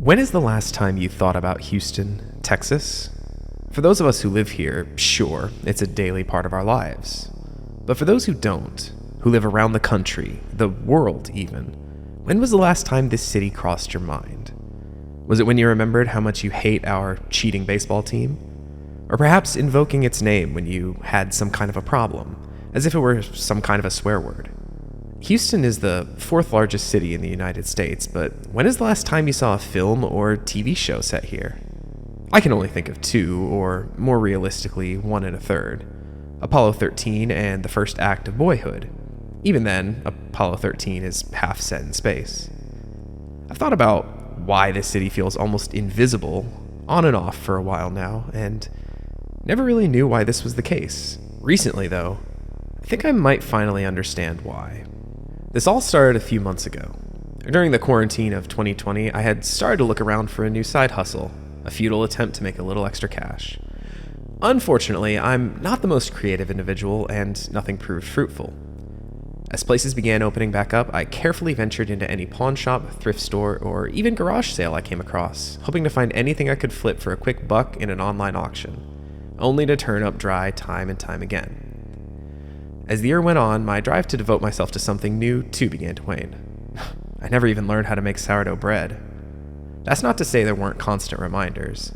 When is the last time you thought about Houston, Texas? For those of us who live here, sure, it's a daily part of our lives. But for those who don't, who live around the country, the world even, when was the last time this city crossed your mind? Was it when you remembered how much you hate our cheating baseball team? Or perhaps invoking its name when you had some kind of a problem, as if it were some kind of a swear word? Houston is the fourth largest city in the United States, but when is the last time you saw a film or TV show set here? I can only think of two, or more realistically, one and a third. Apollo 13 and the first act of Boyhood. Even then, Apollo 13 is half set in space. I've thought about why this city feels almost invisible, on and off for a while now, and never really knew why this was the case. Recently, though, I think I might finally understand why. This all started a few months ago. During the quarantine of 2020, I had started to look around for a new side hustle, a futile attempt to make a little extra cash. Unfortunately, I'm not the most creative individual, and nothing proved fruitful. As places began opening back up, I carefully ventured into any pawn shop, thrift store, or even garage sale I came across, hoping to find anything I could flip for a quick buck in an online auction, only to turn up dry time and time again. As the year went on, my drive to devote myself to something new too began to wane. I never even learned how to make sourdough bread. That's not to say there weren't constant reminders.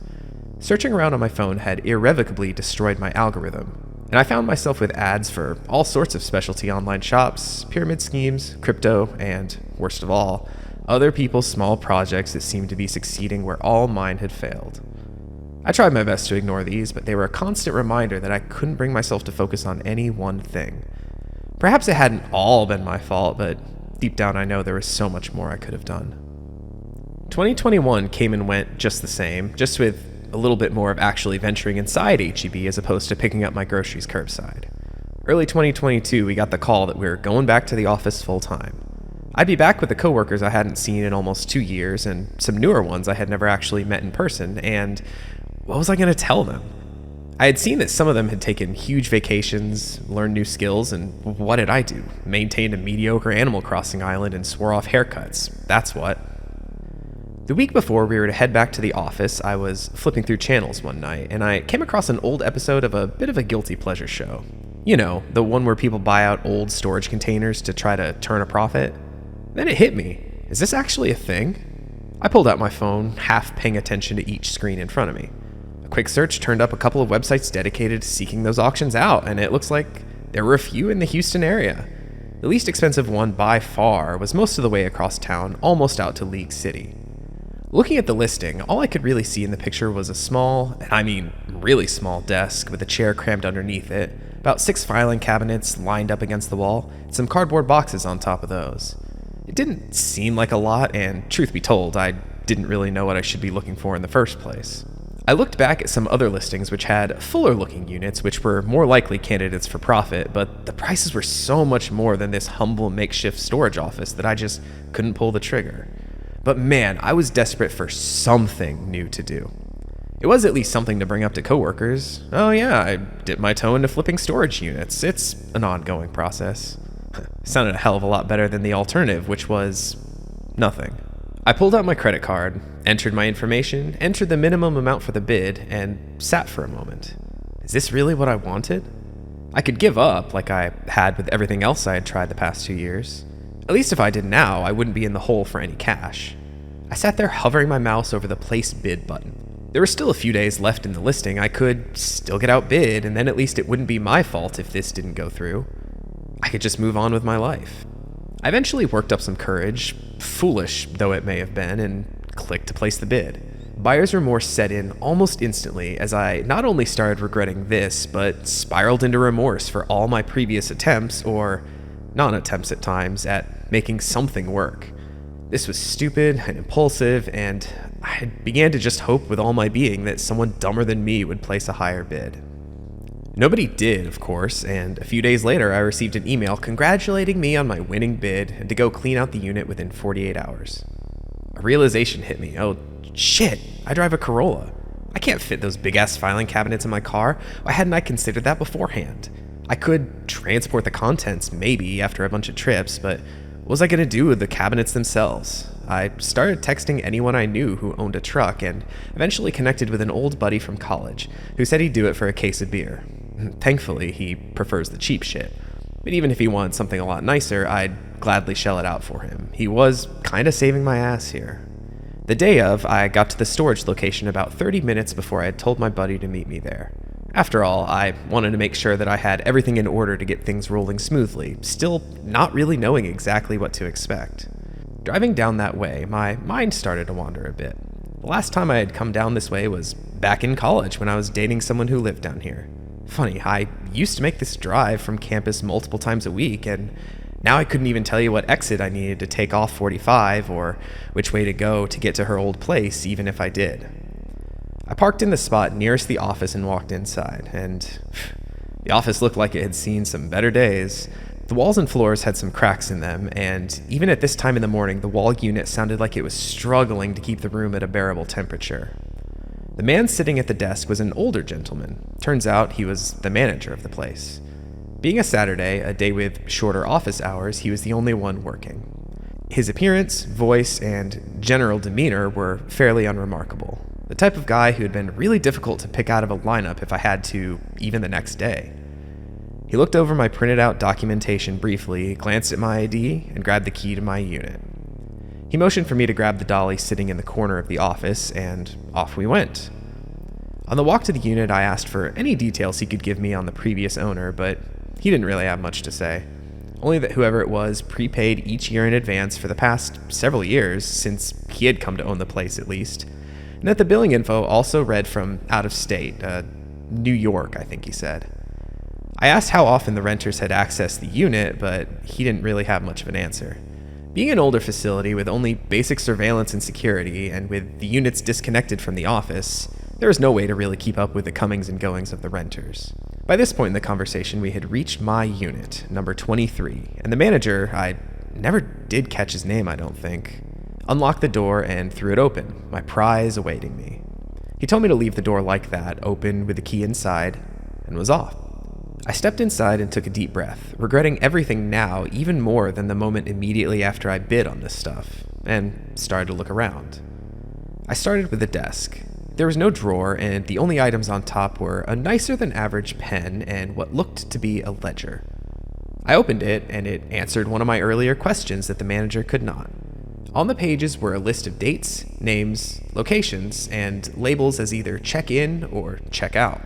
Searching around on my phone had irrevocably destroyed my algorithm, and I found myself with ads for all sorts of specialty online shops, pyramid schemes, crypto, and, worst of all, other people's small projects that seemed to be succeeding where all mine had failed. I tried my best to ignore these, but they were a constant reminder that I couldn't bring myself to focus on any one thing. Perhaps it hadn't all been my fault, but deep down I know there was so much more I could have done. 2021 came and went just the same, just with a little bit more of actually venturing inside H-E-B as opposed to picking up my groceries curbside. Early 2022, we got the call that we were going back to the office full time. I'd be back with the coworkers I hadn't seen in almost 2 years, and some newer ones I had never actually met in person, and what was I going to tell them? I had seen that some of them had taken huge vacations, learned new skills, and what did I do? Maintained a mediocre Animal Crossing island and swore off haircuts. That's what. The week before we were to head back to the office, I was flipping through channels one night, and I came across an old episode of a bit of a guilty pleasure show. You know, the one where people buy out old storage containers to try to turn a profit. Then it hit me. Is this actually a thing? I pulled out my phone, half paying attention to each screen in front of me. Quick search turned up a couple of websites dedicated to seeking those auctions out, and it looks like there were a few in the Houston area. The least expensive one by far was most of the way across town, almost out to League City. Looking at the listing, all I could really see in the picture was a small, and I mean really small, desk with a chair crammed underneath it, about 6 filing cabinets lined up against the wall, and some cardboard boxes on top of those. It didn't seem like a lot, and truth be told, I didn't really know what I should be looking for in the first place. I looked back at some other listings which had fuller-looking units which were more likely candidates for profit, but the prices were so much more than this humble makeshift storage office that I just couldn't pull the trigger. But man, I was desperate for something new to do. It was at least something to bring up to coworkers. Oh yeah, I dipped my toe into flipping storage units. It's an ongoing process. Sounded a hell of a lot better than the alternative, which was nothing. I pulled out my credit card, entered my information, entered the minimum amount for the bid, and sat for a moment. Is this really what I wanted? I could give up, like I had with everything else I had tried the past 2 years. At least if I did now, I wouldn't be in the hole for any cash. I sat there hovering my mouse over the place bid button. There were still a few days left in the listing. I could still get outbid, and then at least it wouldn't be my fault if this didn't go through. I could just move on with my life. I eventually worked up some courage, foolish though it may have been, and clicked to place the bid. Buyers remorse set in almost instantly as I not only started regretting this, but spiraled into remorse for all my previous attempts, or non-attempts at times, at making something work. This was stupid and impulsive, and I began to just hope with all my being that someone dumber than me would place a higher bid. Nobody did, of course, and a few days later I received an email congratulating me on my winning bid and to go clean out the unit within 48 hours. A realization hit me. Oh, shit, I drive a Corolla. I can't fit those big-ass filing cabinets in my car. Why hadn't I considered that beforehand? I could transport the contents, maybe, after a bunch of trips, but what was I going to do with the cabinets themselves? I started texting anyone I knew who owned a truck and eventually connected with an old buddy from college who said he'd do it for a case of beer. Thankfully, he prefers the cheap shit. But even if he wanted something a lot nicer, I'd gladly shell it out for him. He was kinda saving my ass here. The day of, I got to the storage location about 30 minutes before I had told my buddy to meet me there. After all, I wanted to make sure that I had everything in order to get things rolling smoothly, still not really knowing exactly what to expect. Driving down that way, my mind started to wander a bit. The last time I had come down this way was back in college when I was dating someone who lived down here. Funny, I used to make this drive from campus multiple times a week, and now I couldn't even tell you what exit I needed to take off 45 or which way to go to get to her old place, even if I did. I parked in the spot nearest the office and walked inside, and the office looked like it had seen some better days. The walls and floors had some cracks in them, and even at this time in the morning, the wall unit sounded like it was struggling to keep the room at a bearable temperature. The man sitting at the desk was an older gentleman. Turns out he was the manager of the place. Being a Saturday, a day with shorter office hours, he was the only one working. His appearance, voice, and general demeanor were fairly unremarkable. The type of guy who had been really difficult to pick out of a lineup if I had to, even the next day. He looked over my printed out documentation briefly, glanced at my ID, and grabbed the key to my unit. He motioned for me to grab the dolly sitting in the corner of the office, and off we went. On the walk to the unit, I asked for any details he could give me on the previous owner, but he didn't really have much to say. Only that whoever it was prepaid each year in advance for the past several years, since he had come to own the place at least, and that the billing info also read from out of state, New York, I think he said. I asked how often the renters had accessed the unit, but he didn't really have much of an answer. Being an older facility with only basic surveillance and security, and with the units disconnected from the office, there was no way to really keep up with the comings and goings of the renters. By this point in the conversation, we had reached my unit, number 23, and the manager, I never did catch his name, I don't think, unlocked the door and threw it open, my prize awaiting me. He told me to leave the door like that, open with the key inside, and was off. I stepped inside and took a deep breath, regretting everything now even more than the moment immediately after I bid on this stuff, and started to look around. I started with the desk. There was no drawer, and the only items on top were a nicer than average pen and what looked to be a ledger. I opened it, and it answered one of my earlier questions that the manager could not. On the pages were a list of dates, names, locations, and labels as either check-in or check-out.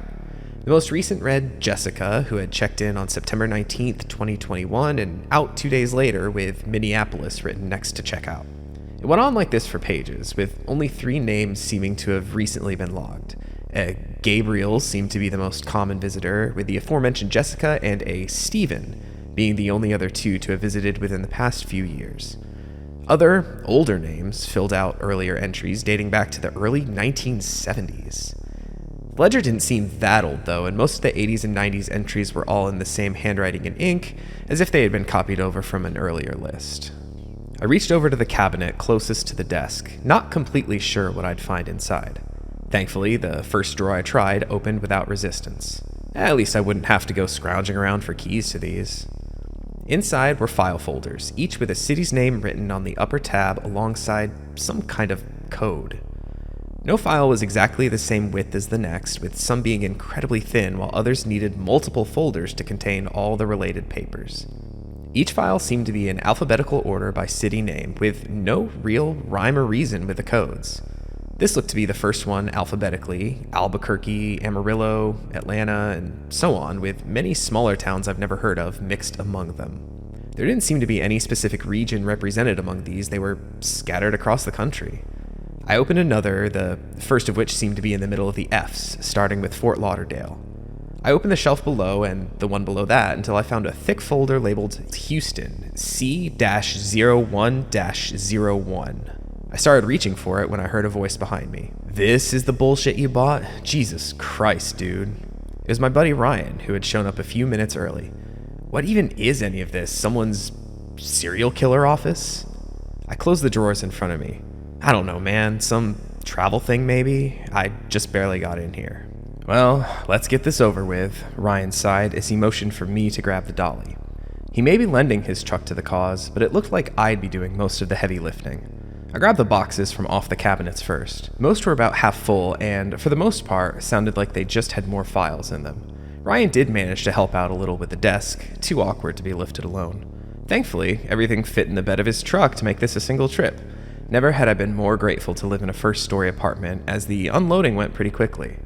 The most recent read Jessica, who had checked in on September 19th, 2021, and out 2 days later with Minneapolis written next to checkout. It went on like this for pages, with only 3 names seeming to have recently been logged. Gabriel seemed to be the most common visitor, with the aforementioned Jessica and a Stephen being the only other 2 to have visited within the past few years. Other, older names filled out earlier entries dating back to the early 1970s. The ledger didn't seem that old, though, and most of the 80s and 90s entries were all in the same handwriting and ink, as if they had been copied over from an earlier list. I reached over to the cabinet closest to the desk, not completely sure what I'd find inside. Thankfully, the first drawer I tried opened without resistance. At least I wouldn't have to go scrounging around for keys to these. Inside were file folders, each with a city's name written on the upper tab alongside some kind of code. No file was exactly the same width as the next, with some being incredibly thin while others needed multiple folders to contain all the related papers. Each file seemed to be in alphabetical order by city name, with no real rhyme or reason with the codes. This looked to be the first one alphabetically: Albuquerque, Amarillo, Atlanta, and so on, with many smaller towns I've never heard of mixed among them. There didn't seem to be any specific region represented among these, they were scattered across the country. I opened another, the first of which seemed to be in the middle of the F's, starting with Fort Lauderdale. I opened the shelf below and the one below that until I found a thick folder labeled Houston, C-01-01. I started reaching for it when I heard a voice behind me. "This is the bullshit you bought? Jesus Christ, dude." It was my buddy Ryan, who had shown up a few minutes early. What even is any of this? Someone's serial killer office? I closed the drawers in front of me. I don't know, man. Some travel thing, maybe? I just barely got in here. "Well, let's get this over with," Ryan sighed as he motioned for me to grab the dolly. He may be lending his truck to the cause, but it looked like I'd be doing most of the heavy lifting. I grabbed the boxes from off the cabinets first. Most were about half full, and for the most part, sounded like they just had more files in them. Ryan did manage to help out a little with the desk, too awkward to be lifted alone. Thankfully, everything fit in the bed of his truck to make this a single trip. Never had I been more grateful to live in a first-story apartment, as the unloading went pretty quickly.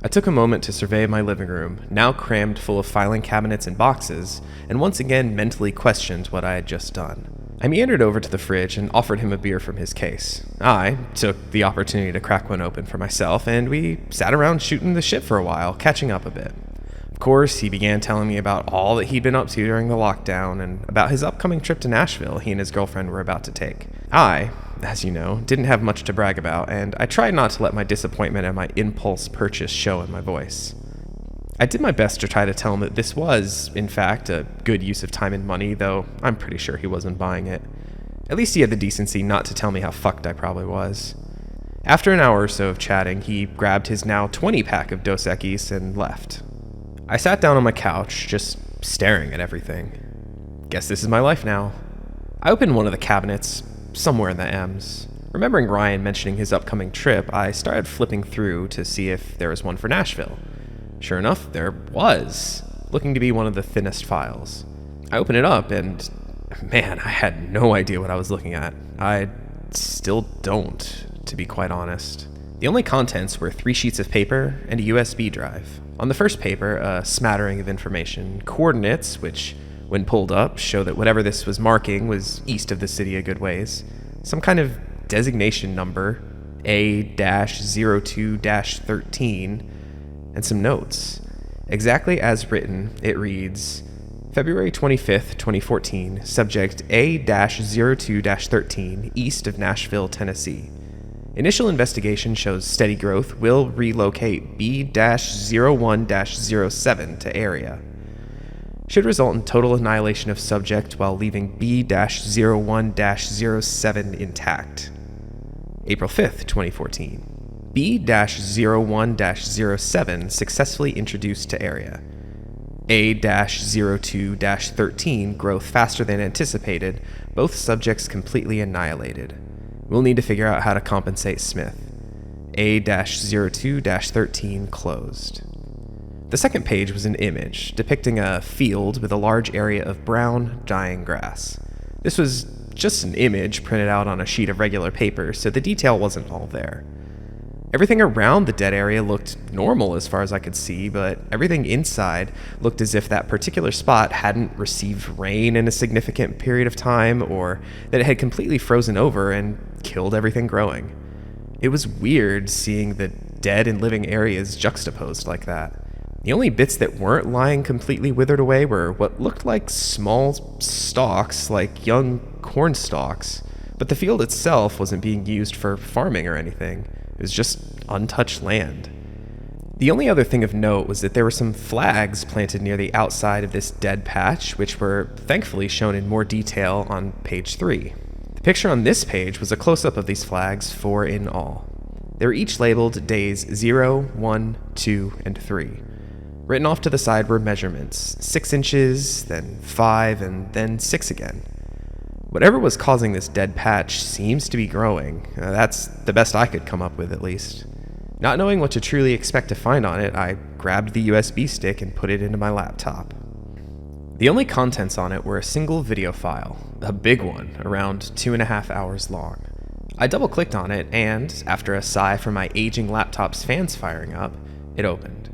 I took a moment to survey my living room, now crammed full of filing cabinets and boxes, and once again mentally questioned what I had just done. I meandered over to the fridge and offered him a beer from his case. I took the opportunity to crack one open for myself, and we sat around shooting the shit for a while, catching up a bit. Of course, he began telling me about all that he'd been up to during the lockdown and about his upcoming trip to Nashville he and his girlfriend were about to take. I, as you know, didn't have much to brag about, and I tried not to let my disappointment and my impulse purchase show in my voice. I did my best to try to tell him that this was, in fact, a good use of time and money, though I'm pretty sure he wasn't buying it. At least he had the decency not to tell me how fucked I probably was. After an hour or so of chatting, he grabbed his now 20-pack of Dos Equis and left. I sat down on my couch, just staring at everything. Guess this is my life now. I opened one of the cabinets, somewhere in the M's. Remembering Ryan mentioning his upcoming trip, I started flipping through to see if there was one for Nashville. Sure enough, there was, looking to be one of the thinnest files. I opened it up and, man, I had no idea what I was looking at. I still don't, to be quite honest. The only contents were 3 sheets of paper and a USB drive. On the first paper, a smattering of information, coordinates, which, when pulled up, show that whatever this was marking was east of the city a good ways, some kind of designation number, A-02-13, and some notes. Exactly as written, it reads, February 25th, 2014, subject A-02-13, east of Nashville, Tennessee. Initial investigation shows steady growth will relocate B-01-07 to area. Should result in total annihilation of subject while leaving B-01-07 intact. April 5th, 2014. B-01-07 successfully introduced to area. A-02-13 growth faster than anticipated, both subjects completely annihilated. We'll need to figure out how to compensate Smith. A-02-13 closed. The second page was an image depicting a field with a large area of brown, dying grass. This was just an image printed out on a sheet of regular paper, so the detail wasn't all there. Everything around the dead area looked normal as far as I could see, but everything inside looked as if that particular spot hadn't received rain in a significant period of time, or that it had completely frozen over and killed everything growing. It was weird seeing the dead and living areas juxtaposed like that. The only bits that weren't lying completely withered away were what looked like small stalks, like young corn stalks, but the field itself wasn't being used for farming or anything. It was just untouched land. The only other thing of note was that there were some flags planted near the outside of this dead patch, which were thankfully shown in more detail on page 3. The picture on this page was a close-up of these flags, 4 in all. They were each labeled days 0, 1, 2, and 3. Written off to the side were measurements, 6 inches, then 5, and then 6 again. Whatever was causing this dead patch seems to be growing. That's the best I could come up with, at least. Not knowing what to truly expect to find on it, I grabbed the USB stick and put it into my laptop. The only contents on it were a single video file, a big one, around 2.5 hours long. I double-clicked on it, and, after a sigh from my aging laptop's fans firing up, it opened.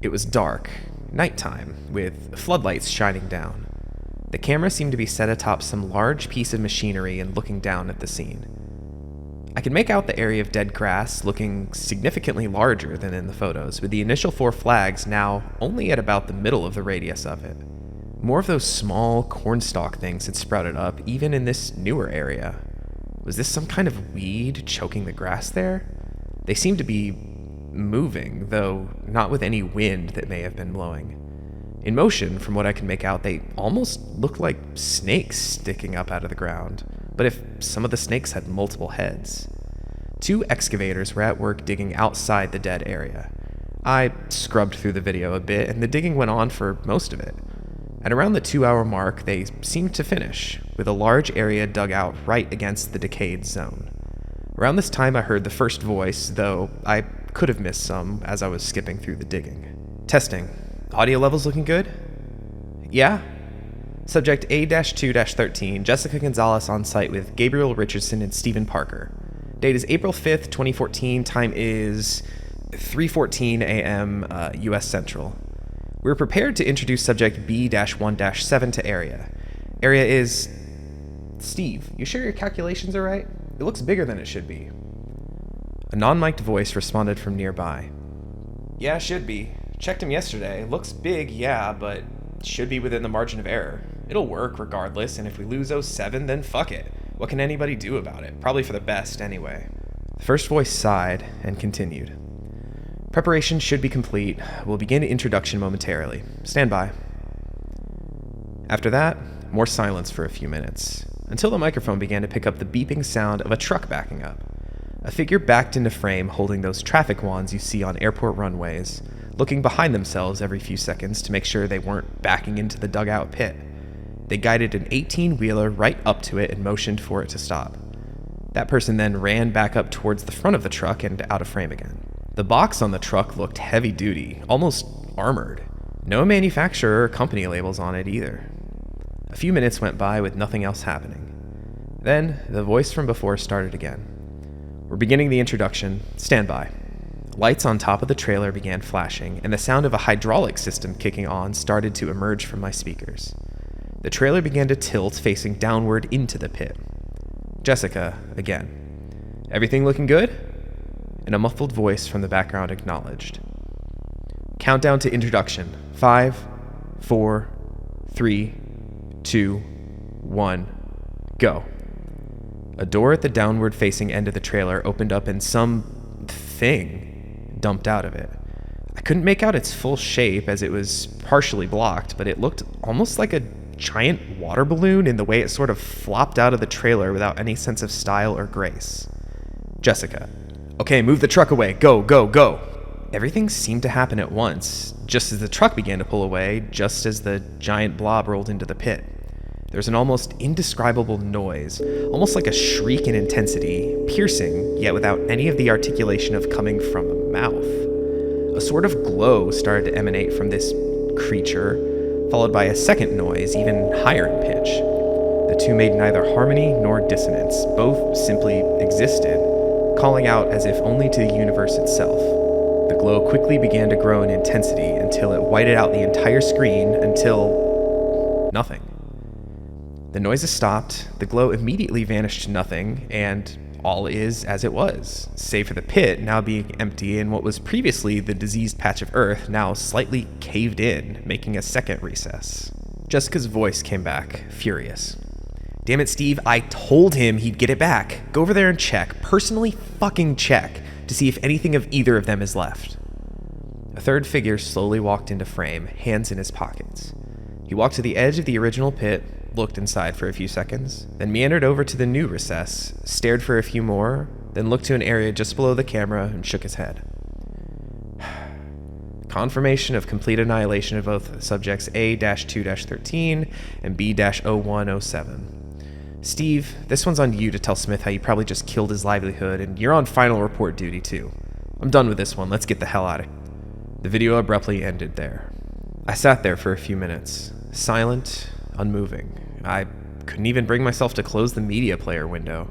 It was dark, nighttime, with floodlights shining down. The camera seemed to be set atop some large piece of machinery and looking down at the scene. I could make out the area of dead grass looking significantly larger than in the photos, with the initial 4 flags now only at about the middle of the radius of it. More of those small cornstalk things had sprouted up, even in this newer area. Was this some kind of weed choking the grass there? They seemed to be moving, though not with any wind that may have been blowing. In motion, from what I could make out, they almost looked like snakes sticking up out of the ground, but if some of the snakes had multiple heads. 2 excavators were at work digging outside the dead area. I scrubbed through the video a bit, and the digging went on for most of it. At around the 2-hour mark, they seemed to finish, with a large area dug out right against the decayed zone. Around this time, I heard the first voice, though I could have missed some as I was skipping through the digging. Testing. Audio levels looking good? Yeah? Subject A-2-13, Jessica Gonzalez on site with Gabriel Richardson and Stephen Parker. Date is April 5th, 2014. Time is 3:14 a.m. U.S. Central. We're prepared to introduce subject B-1-7 to area. Area is... Steve, you sure your calculations are right? It looks bigger than it should be. A non-mic'd voice responded from nearby. Yeah, should be. Checked him yesterday. Looks big, yeah, but should be within the margin of error. It'll work regardless, and if we lose 07, then fuck it. What can anybody do about it? Probably for the best, anyway. The first voice sighed and continued. Preparation should be complete. We'll begin introduction momentarily. Stand by. After that, more silence for a few minutes, until the microphone began to pick up the beeping sound of a truck backing up. A figure backed into frame holding those traffic wands you see on airport runways, looking behind themselves every few seconds to make sure they weren't backing into the dugout pit. They guided an 18-wheeler right up to it and motioned for it to stop. That person then ran back up towards the front of the truck and out of frame again. The box on the truck looked heavy-duty, almost armored. No manufacturer or company labels on it either. A few minutes went by with nothing else happening. Then, the voice from before started again. We're beginning the introduction. Stand by. Lights on top of the trailer began flashing, and the sound of a hydraulic system kicking on started to emerge from my speakers. The trailer began to tilt, facing downward into the pit. Jessica, again. Everything looking good? And a muffled voice from the background acknowledged. Countdown to introduction. 5, 4, 3, 2, 1, go. A door at the downward-facing end of the trailer opened up and some thing dumped out of it. I couldn't make out its full shape as it was partially blocked, but it looked almost like a giant water balloon in the way it sort of flopped out of the trailer without any sense of style or grace. Jessica. Okay, move the truck away. Go, go, go. Everything seemed to happen at once, just as the truck began to pull away, just as the giant blob rolled into the pit. There was an almost indescribable noise, almost like a shriek in intensity, piercing, yet without any of the articulation of coming from a mouth. A sort of glow started to emanate from this creature, followed by a second noise, even higher in pitch. The two made neither harmony nor dissonance, both simply existed, calling out as if only to the universe itself. The glow quickly began to grow in intensity until it whited out the entire screen until... nothing. The noises stopped, the glow immediately vanished to nothing, and all is as it was, save for the pit now being empty and what was previously the diseased patch of earth now slightly caved in, making a second recess. Jessica's voice came back, furious. Damn it, Steve, I told him he'd get it back. Go over there and check, personally fucking check, to see if anything of either of them is left. A third figure slowly walked into frame, hands in his pockets. He walked to the edge of the original pit, looked inside for a few seconds, then meandered over to the new recess, stared for a few more, then looked to an area just below the camera and shook his head. Confirmation of complete annihilation of both subjects A-2-13 and B-0107. Steve, this one's on you to tell Smith how you probably just killed his livelihood, and you're on final report duty too. I'm done with this one, let's get the hell out of here. The video abruptly ended there. I sat there for a few minutes, silent, unmoving. I couldn't even bring myself to close the media player window.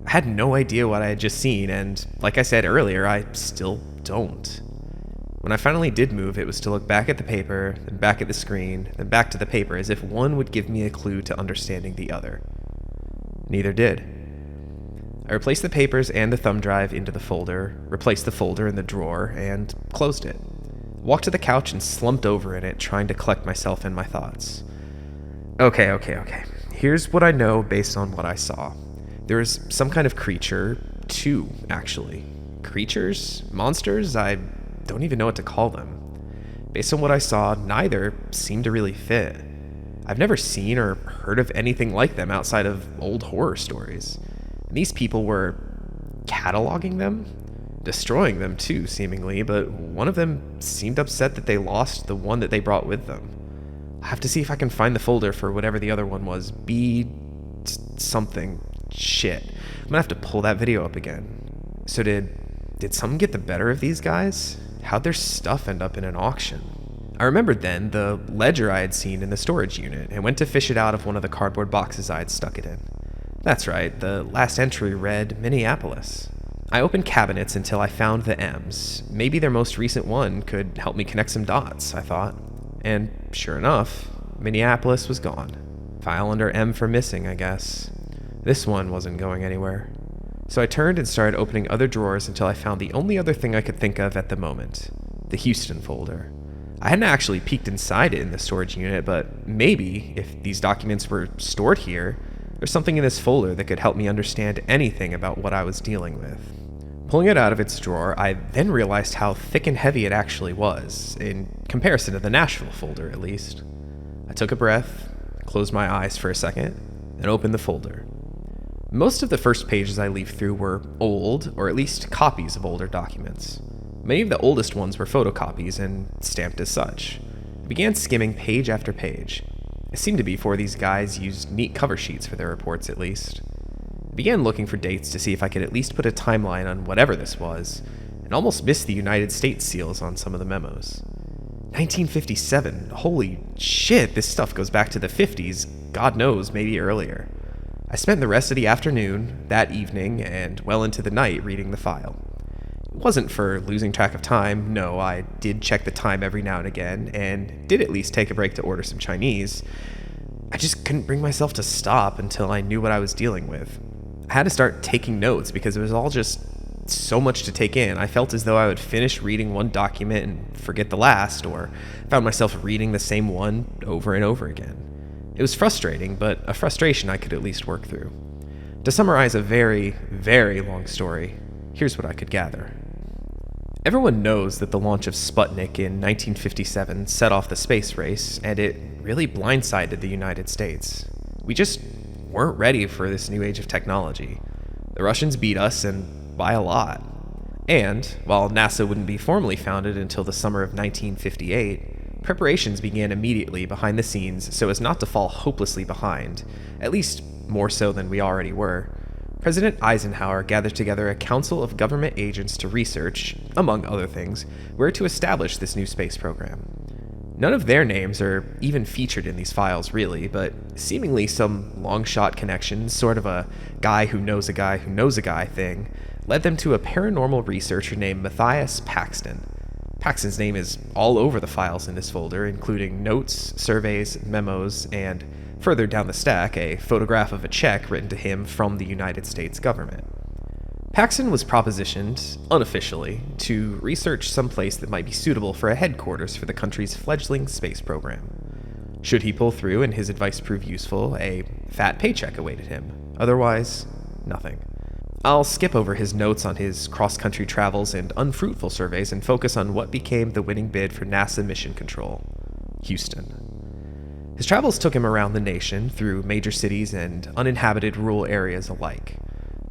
I had no idea what I had just seen, and like I said earlier, I still don't. When I finally did move, it was to look back at the paper, then back at the screen, then back to the paper, as if one would give me a clue to understanding the other. Neither did. I replaced the papers and the thumb drive into the folder, replaced the folder in the drawer, and closed it. Walked to the couch and slumped over in it, trying to collect myself and my thoughts. Okay. Here's what I know based on what I saw. There is some kind of creature, two, actually. Creatures? Monsters? I don't even know what to call them. Based on what I saw, neither seemed to really fit. I've never seen or heard of anything like them outside of old horror stories. And these people were cataloging them? Destroying them too, seemingly, but one of them seemed upset that they lost the one that they brought with them. I have to see if I can find the folder for whatever the other one was. Something. Shit. I'm gonna have to pull that video up again. So did something get the better of these guys? How'd their stuff end up in an auction? I remembered then the ledger I had seen in the storage unit and went to fish it out of one of the cardboard boxes I had stuck it in. That's right, the last entry read Minneapolis. I opened cabinets until I found the M's. Maybe their most recent one could help me connect some dots, I thought. And sure enough, Minneapolis was gone. File under M for missing, I guess. This one wasn't going anywhere. So I turned and started opening other drawers until I found the only other thing I could think of at the moment, the Houston folder. I hadn't actually peeked inside it in the storage unit, but maybe, if these documents were stored here, there's something in this folder that could help me understand anything about what I was dealing with. Pulling it out of its drawer, I then realized how thick and heavy it actually was, in comparison to the Nashville folder at least. I took a breath, closed my eyes for a second, and opened the folder. Most of the first pages I leafed through were old, or at least copies of older documents. Many of the oldest ones were photocopies and stamped as such. I began skimming page after page. It seemed to be for these guys used neat cover sheets for their reports at least. I began looking for dates to see if I could at least put a timeline on whatever this was, and almost missed the United States seals on some of the memos. 1957, holy shit, this stuff goes back to the 50s, God knows, maybe earlier. I spent the rest of the afternoon, that evening, and well into the night reading the file. It wasn't for losing track of time, no, I did check the time every now and again, and did at least take a break to order some Chinese. I just couldn't bring myself to stop until I knew what I was dealing with. I had to start taking notes because it was all just so much to take in. I felt as though I would finish reading one document and forget the last, or found myself reading the same one over and over again. It was frustrating, but a frustration I could at least work through. To summarize a very, very long story, here's what I could gather. Everyone knows that the launch of Sputnik in 1957 set off the space race, and it really blindsided the United States. We just weren't ready for this new age of technology. The Russians beat us, and by a lot. And, while NASA wouldn't be formally founded until the summer of 1958, preparations began immediately behind the scenes so as not to fall hopelessly behind, at least more so than we already were. President Eisenhower gathered together a council of government agents to research, among other things, where to establish this new space program. None of their names are even featured in these files, really, but seemingly some long-shot connections, sort of a guy who knows a guy who knows a guy thing, led them to a paranormal researcher named Matthias Paxton. Paxton's name is all over the files in this folder, including notes, surveys, memos, and, further down the stack, a photograph of a check written to him from the United States government. Paxton was propositioned, unofficially, to research some place that might be suitable for a headquarters for the country's fledgling space program. Should he pull through and his advice prove useful, a fat paycheck awaited him. Otherwise, nothing. I'll skip over his notes on his cross-country travels and unfruitful surveys and focus on what became the winning bid for NASA Mission Control, Houston. His travels took him around the nation, through major cities and uninhabited rural areas alike.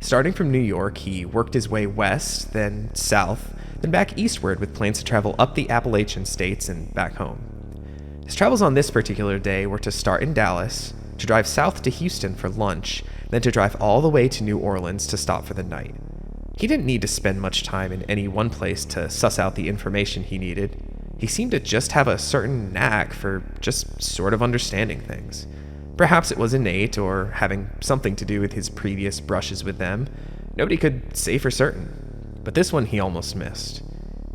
Starting from New York, he worked his way west, then south, then back eastward with plans to travel up the Appalachian states and back home. His travels on this particular day were to start in Dallas, to drive south to Houston for lunch, then to drive all the way to New Orleans to stop for the night. He didn't need to spend much time in any one place to suss out the information he needed. He seemed to just have a certain knack for just sort of understanding things. Perhaps it was innate, or having something to do with his previous brushes with them. Nobody could say for certain. But this one he almost missed.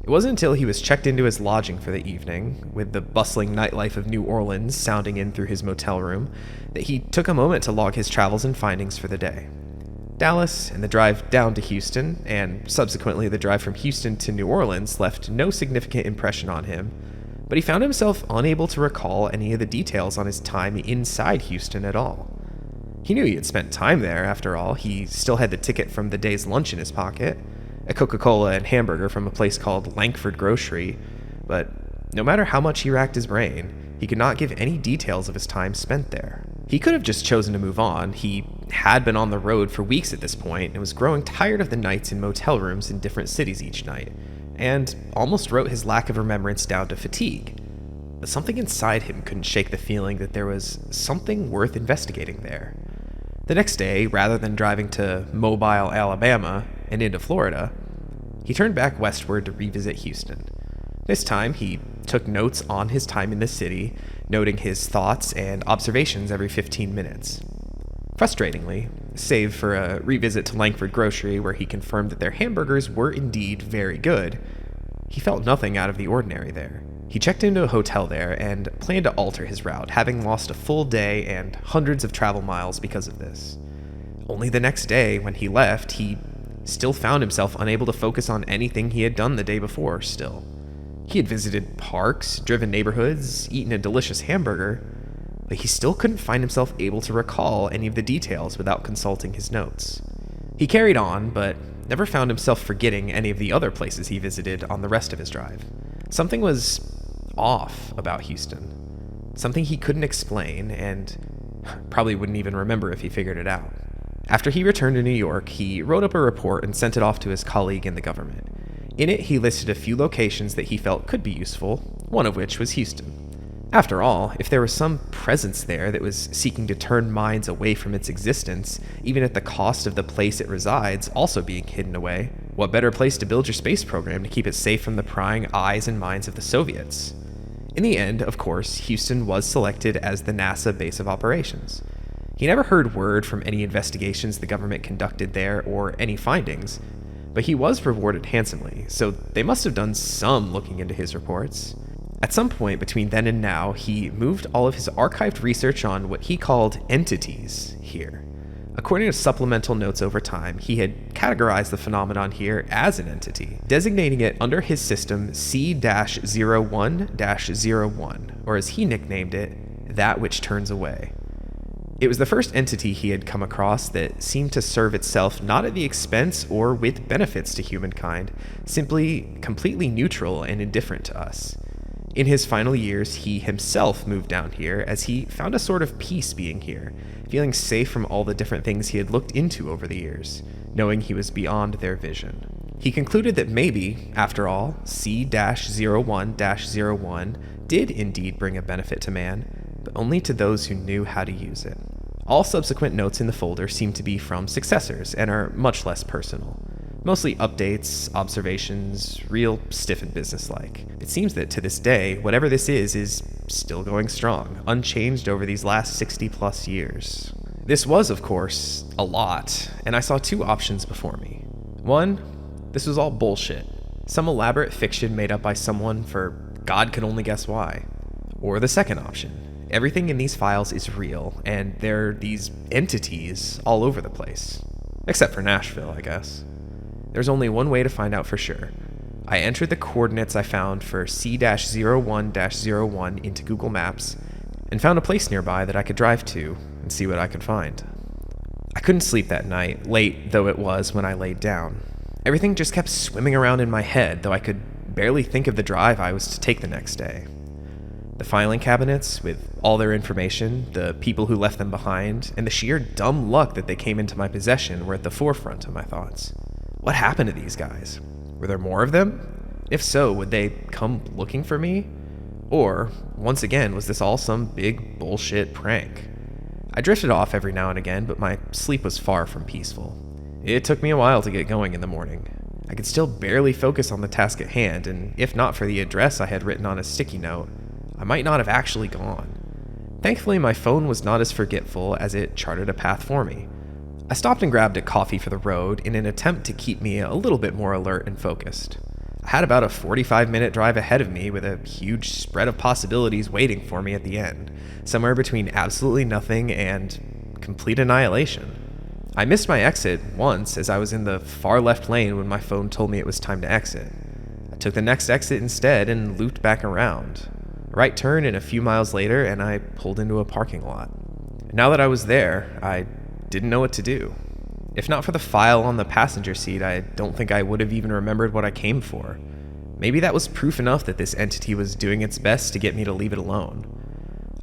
It wasn't until he was checked into his lodging for the evening, with the bustling nightlife of New Orleans sounding in through his motel room, that he took a moment to log his travels and findings for the day. Dallas and the drive down to Houston, and subsequently the drive from Houston to New Orleans, left no significant impression on him, but he found himself unable to recall any of the details on his time inside Houston at all. He knew he had spent time there, after all. He still had the ticket from the day's lunch in his pocket, a Coca-Cola and hamburger from a place called Langford Grocery, but no matter how much he racked his brain, he could not give any details of his time spent there. He could have just chosen to move on. He had been on the road for weeks at this point and was growing tired of the nights in motel rooms in different cities each night, and almost wrote his lack of remembrance down to fatigue. but something inside him couldn't shake the feeling that there was something worth investigating there. The next day, rather than driving to Mobile, Alabama, and into Florida, he turned back westward to revisit Houston. This time, he took notes on his time in the city, noting his thoughts and observations every 15 minutes. Frustratingly, save for a revisit to Langford Grocery where he confirmed that their hamburgers were indeed very good, he felt nothing out of the ordinary there. He checked into a hotel there and planned to alter his route, having lost a full day and hundreds of travel miles because of this. Only the next day, when he left, he still found himself unable to focus on anything he had done the day before still. He had visited parks, driven neighborhoods, eaten a delicious hamburger, but he still couldn't find himself able to recall any of the details without consulting his notes. He carried on, but never found himself forgetting any of the other places he visited on the rest of his drive. Something was off about Houston. Something he couldn't explain, and probably wouldn't even remember if he figured it out. After he returned to New York, he wrote up a report and sent it off to his colleague in the government. In it, he listed a few locations that he felt could be useful, one of which was Houston. After all, if there was some presence there that was seeking to turn minds away from its existence, even at the cost of the place it resides also being hidden away, what better place to build your space program to keep it safe from the prying eyes and minds of the Soviets? In the end, of course, Houston was selected as the NASA base of operations. He never heard word from any investigations the government conducted there or any findings, but he was rewarded handsomely, so they must have done some looking into his reports. At some point between then and now, he moved all of his archived research on what he called entities here. According to supplemental notes over time, he had categorized the phenomenon here as an entity, designating it under his system C-01-01, or as he nicknamed it, that which turns away. It was the first entity he had come across that seemed to serve itself not at the expense or with benefits to humankind, simply completely neutral and indifferent to us. In his final years, he himself moved down here as he found a sort of peace being here, feeling safe from all the different things he had looked into over the years, knowing he was beyond their vision. He concluded that maybe, after all, C-01-01 did indeed bring a benefit to man, but only to those who knew how to use it. All subsequent notes in the folder seem to be from successors and are much less personal. Mostly updates, observations, real stiff and businesslike. It seems that to this day, whatever this is still going strong, unchanged over these last 60 plus years. This was, of course, a lot, and I saw two options before me. One, this was all bullshit. Some elaborate fiction made up by someone for God could only guess why. Or the second option, everything in these files is real, and there are these entities all over the place. Except for Nashville, I guess. There's only one way to find out for sure. I entered the coordinates I found for C-01-01 into Google Maps and found a place nearby that I could drive to and see what I could find. I couldn't sleep that night, late though it was when I laid down. Everything just kept swimming around in my head, though I could barely think of the drive I was to take the next day. The filing cabinets, with all their information, the people who left them behind, and the sheer dumb luck that they came into my possession were at the forefront of my thoughts. What happened to these guys? Were there more of them? If so, would they come looking for me? Or, once again, was this all some big bullshit prank? I drifted off every now and again, but my sleep was far from peaceful. It took me a while to get going in the morning. I could still barely focus on the task at hand, and if not for the address I had written on a sticky note, I might not have actually gone. Thankfully, my phone was not as forgetful as it charted a path for me. I stopped and grabbed a coffee for the road in an attempt to keep me a little bit more alert and focused. I had about a 45-minute drive ahead of me with a huge spread of possibilities waiting for me at the end, somewhere between absolutely nothing and complete annihilation. I missed my exit once as I was in the far left lane when my phone told me it was time to exit. I took the next exit instead and looped back around. A right turn and a few miles later, and I pulled into a parking lot. Now that I was there, I didn't know what to do. If not for the file on the passenger seat, I don't think I would have even remembered what I came for. Maybe that was proof enough that this entity was doing its best to get me to leave it alone.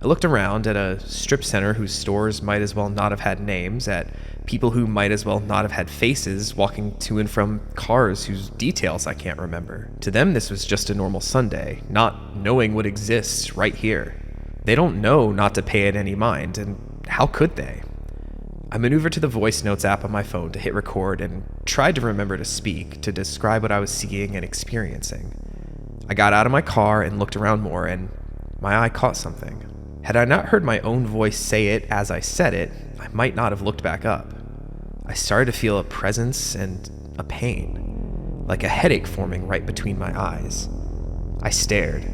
I looked around at a strip center whose stores might as well not have had names, at people who might as well not have had faces walking to and from cars whose details I can't remember. To them, this was just a normal Sunday, not knowing what exists right here. They don't know not to pay it any mind, and how could they? I maneuvered to the voice notes app on my phone to hit record and tried to remember to speak, to describe what I was seeing and experiencing. I got out of my car and looked around more, and my eye caught something. Had I not heard my own voice say it as I said it, I might not have looked back up. I started to feel a presence and a pain, like a headache forming right between my eyes. I stared.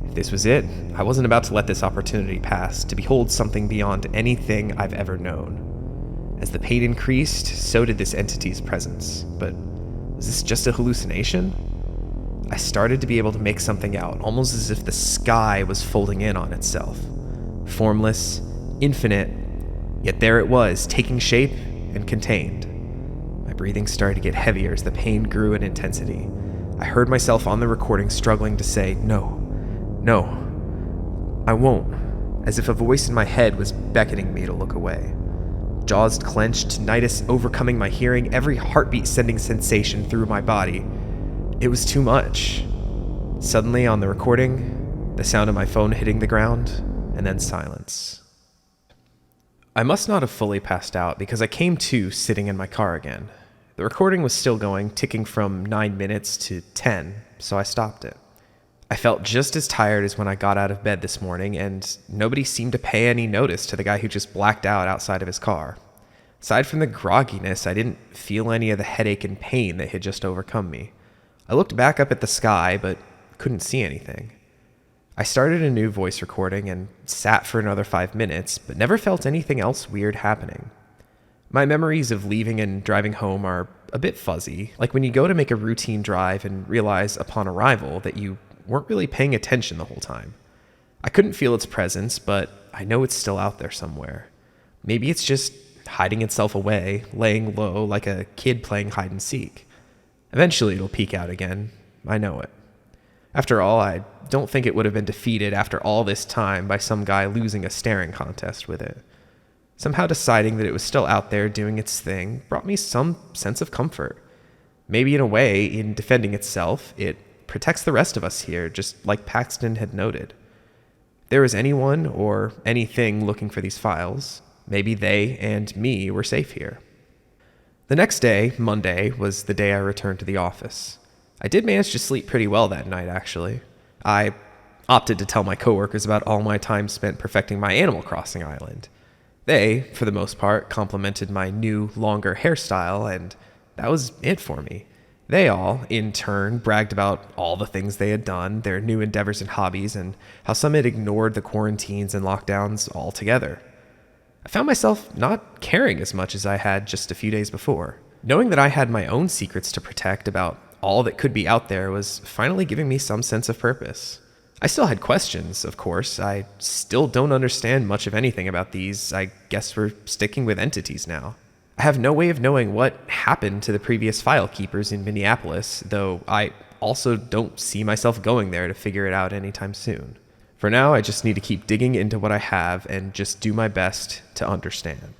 If this was it, I wasn't about to let this opportunity pass to behold something beyond anything I've ever known. As the pain increased, so did this entity's presence. But was this just a hallucination? I started to be able to make something out, almost as if the sky was folding in on itself. Formless, infinite, yet there it was, taking shape and contained. My breathing started to get heavier as the pain grew in intensity. I heard myself on the recording struggling to say, no, I won't, as if a voice in my head was beckoning me to look away. Jaws clenched, tinnitus overcoming my hearing, every heartbeat sending sensation through my body. It was too much. Suddenly, on the recording, the sound of my phone hitting the ground, and then silence. I must not have fully passed out because I came to sitting in my car again. The recording was still going, ticking from 9 minutes to 10, so I stopped it. I felt just as tired as when I got out of bed this morning, and nobody seemed to pay any notice to the guy who just blacked out outside of his car. Aside from the grogginess, I didn't feel any of the headache and pain that had just overcome me. I looked back up at the sky, but couldn't see anything. I started a new voice recording and sat for another 5 minutes, but never felt anything else weird happening. My memories of leaving and driving home are a bit fuzzy, like when you go to make a routine drive and realize upon arrival that you weren't really paying attention the whole time. I couldn't feel its presence, but I know it's still out there somewhere. Maybe it's just hiding itself away, laying low like a kid playing hide and seek. Eventually it'll peek out again. I know it. After all, I don't think it would have been defeated after all this time by some guy losing a staring contest with it. Somehow deciding that it was still out there doing its thing brought me some sense of comfort. Maybe in a way, in defending itself, it protects the rest of us here, just like Paxton had noted. If there was anyone or anything looking for these files, maybe they and me were safe here. The next day, Monday, was the day I returned to the office. I did manage to sleep pretty well that night, actually. I opted to tell my coworkers about all my time spent perfecting my Animal Crossing island. They, for the most part, complimented my new, longer hairstyle, and that was it for me. They all, in turn, bragged about all the things they had done, their new endeavors and hobbies, and how some had ignored the quarantines and lockdowns altogether. I found myself not caring as much as I had just a few days before. Knowing that I had my own secrets to protect about all that could be out there was finally giving me some sense of purpose. I still had questions, of course. I still don't understand much of anything about these. I guess we're sticking with entities now. I have no way of knowing what happened to the previous file keepers in Minneapolis, though I also don't see myself going there to figure it out anytime soon. For now, I just need to keep digging into what I have and just do my best to understand.